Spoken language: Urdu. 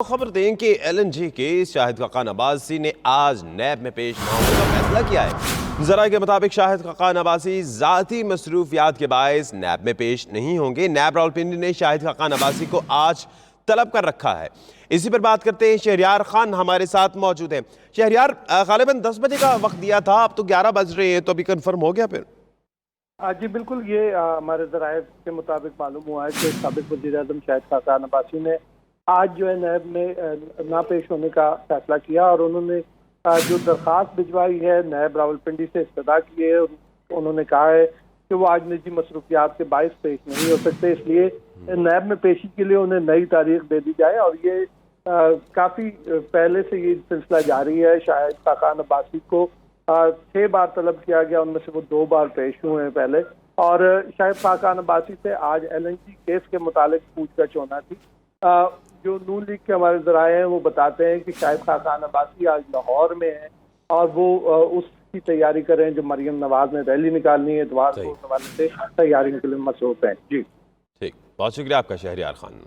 خبر دیں کہ LNG کیس شاہد خاقان عباسی نے آج نیب میں پیش نہ ہونے کا فیصلہ کیا ہے۔ ذرائع کے مطابق شاہد خاقان عباسی ذاتی مصروفیات کے باعث نیب میں پیش نہیں ہوں گے۔ نیب راولپنڈی نے شاہد خاقان عباسی کو آج طلب کر رکھا ہے۔ اسی پر بات کرتے ہیں، شہریار خان ہمارے ساتھ موجود ہیں۔ شہریار، غالباً 10 بجے کا وقت دیا تھا، اب تو 11 بج رہے ہیں، تو ابھی کنفرم ہو گیا پھر؟ جی بالکل، یہ ہمارے ذرائع کے مطابق معلوم ہوا ہے کہ سابق وزیر اعظم شاہد خاقان عباسی نے آج جو ہے نیب میں نہ پیش ہونے کا فیصلہ کیا، اور انہوں نے جو درخواست بھجوائی ہے نیب راولپنڈی سے استدعا کی ہے، انہوں نے کہا ہے کہ وہ آج نجی مصروفیات کے باعث پیش نہیں ہو سکتے، اس لیے نیب میں پیشی کے لیے انہیں نئی تاریخ دے دی جائے۔ اور یہ کافی پہلے سے یہ سلسلہ جاری ہے۔ شاہد خاقان عباسی کو 6 بار طلب کیا گیا، ان میں سے وہ 2 بار پیش ہوئے ہیں پہلے، اور شاہد خاقان عباسی سے آج LNG کیس کے متعلق پوچھ گچھ ہونا تھی۔ جو نون لیگ کے ہمارے ذرائع ہیں وہ بتاتے ہیں کہ شاہد خاقان عباسی آج لاہور میں ہیں، اور وہ اس کی تیاری کر رہے ہیں جو مریم نواز نے ریلی نکالنی ہے اتوار کو، اس حوالے سے تیاری کے لیے مصروف ہیں۔ جی ٹھیک، بہت شکریہ آپ کا شہریار خان۔